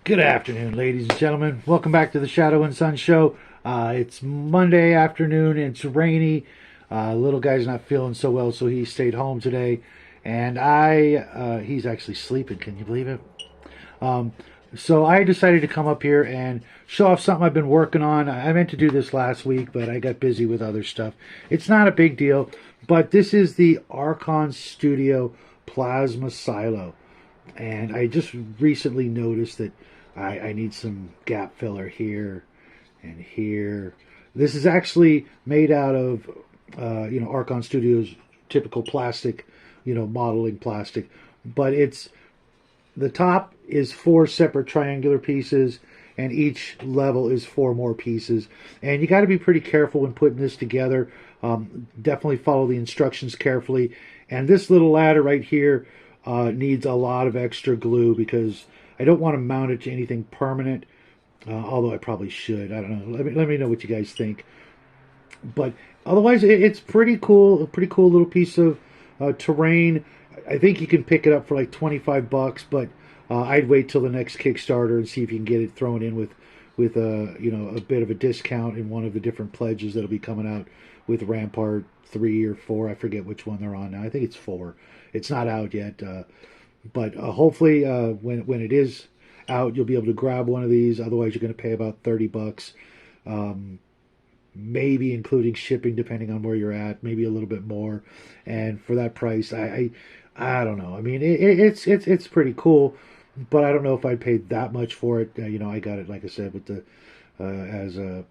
Good afternoon, ladies and gentlemen. Welcome back to the Shadow and Sun Show. It's Monday afternoon. It's rainy. Little guy's not feeling so well, so he stayed home today. And he's actually sleeping. Can you believe it? Um, so I decided to come up here and show off something I've been working on. I meant to do this last week, but I got busy with other stuff. It's not a big deal, but this is the Archon Studio Plasma Silo. And I just recently noticed that I need some gap filler here and here. This is actually made out of, Archon Studios typical plastic, modeling plastic. But the top is four separate triangular pieces, and each level is four more pieces. And you got to be pretty careful when putting this together. Definitely follow the instructions carefully. And this little ladder right here needs a lot of extra glue because I don't want to mount it to anything permanent. Although I probably should. I don't know. Let me know what you guys think. But otherwise, it's pretty cool. A pretty cool little piece of terrain. I think you can pick it up for like $25, but I'd wait till the next Kickstarter and see if you can get it thrown in with a bit of a discount in one of the different pledges that'll be coming out with Rampart 3 or 4. I forget which one they're on now. I think it's 4. It's not out yet, but hopefully when it is out, you'll be able to grab one of these. Otherwise, you're going to pay about $30. Maybe including shipping, depending on where you're at, maybe a little bit more. And for that price, I don't know. I mean, it's pretty cool, but I don't know if I'd pay that much for it. I got it, like I said, with the as a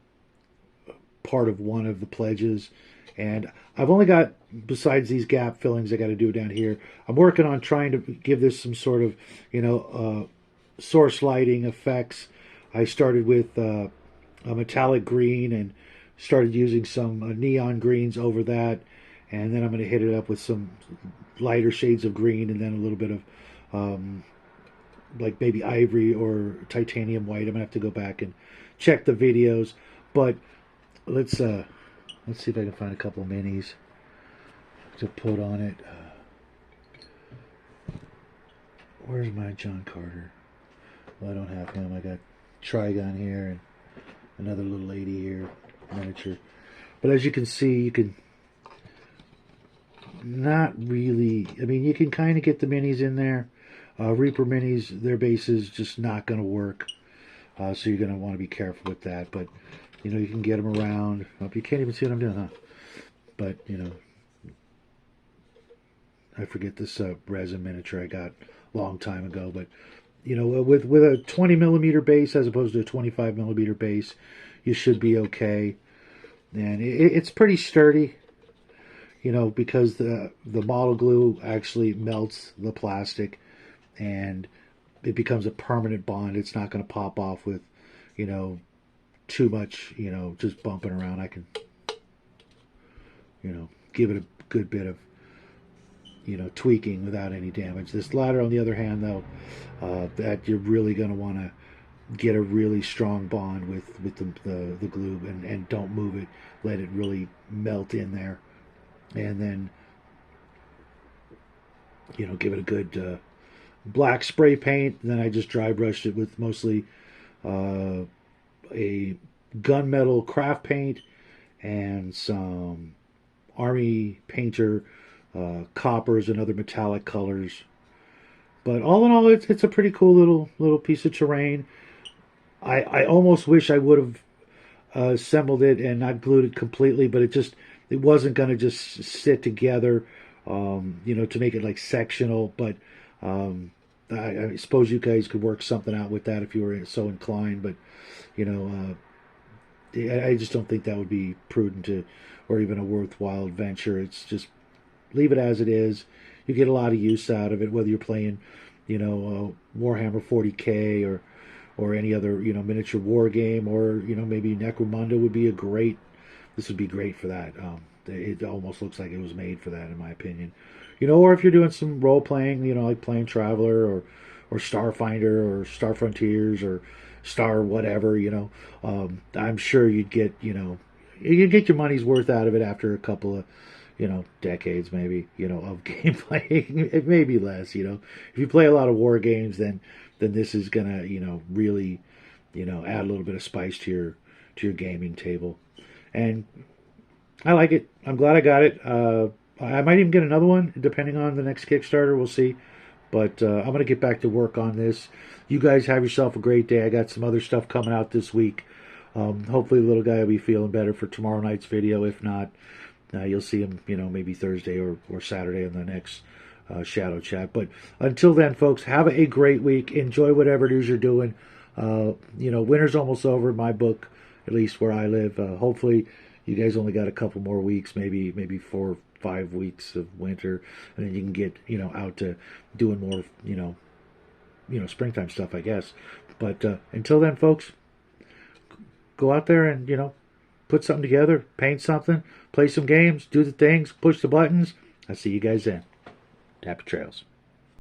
part of one of the pledges, and I've only got, besides these gap fillings I got to do down here, I'm working on trying to give this some sort of source lighting effects. I started with a metallic green and started using some neon greens over that, and then I'm going to hit it up with some lighter shades of green and then a little bit of like maybe ivory or titanium white. I'm going to have to go back and check the videos, but let's see if I can find a couple of minis to put on it. Where's my John Carter? Well, I don't have him. I got Trigon here and another little lady here, miniature. But as you can see, you can not really. I mean, you can kind of get the minis in there. Reaper minis, their base is just not going to work. So you're going to want to be careful with that. But, you can get them around. Oh, you can't even see what I'm doing, huh? But, I forget this resin miniature I got a long time ago. But, with a 20 millimeter base as opposed to a 25 millimeter base, you should be okay. And it's pretty sturdy, because the model glue actually melts the plastic and it becomes a permanent bond. It's not going to pop off with, too much, just bumping around. I can, give it a good bit of, tweaking without any damage. This ladder, on the other hand, though, that you're really going to want to get a really strong bond with the glue and don't move it. Let it really melt in there. And then, give it a good black spray paint. Then I just dry brushed it with mostly a gunmetal craft paint and some army painter coppers and other metallic colors. But all in all, it's a pretty cool little piece of terrain. I almost wish I would have assembled it and not glued it completely, but it wasn't going to just sit together, to make it like sectional. But I suppose you guys could work something out with that if you were so inclined. But I just don't think that would be prudent or even a worthwhile venture. It's just leave it as it is. You get a lot of use out of it, whether you're playing, Warhammer 40K or any other, miniature war game, or, maybe Necromunda would be this would be great for that. It almost looks like it was made for that, in my opinion. Or if you're doing some role playing, like playing Traveler or Starfinder or Star Frontiers or Star whatever, I'm sure you'd get your money's worth out of it after a couple of, decades maybe, of gameplay. It may be less, If you play a lot of war games, then then this is gonna, really, add a little bit of spice to your gaming table. And I like it. I'm glad I got it. I might even get another one depending on the next Kickstarter. We'll see. But I'm going to get back to work on this. You guys have yourself a great day. I got some other stuff coming out this week. Hopefully the little guy will be feeling better for tomorrow night's video. If not, you'll see him, maybe Thursday or Saturday in the next Shadow Chat. But until then, folks, have a great week. Enjoy whatever it is you're doing. Winter's almost over in my book, at least where I live. Hopefully you guys only got a couple more weeks, maybe 4 or 5 weeks of winter, and then you can get out to doing more springtime stuff, I guess. But until then, folks, go out there and put something together, paint something, play some games, do the things, push the buttons. I'll see you guys then. Happy trails.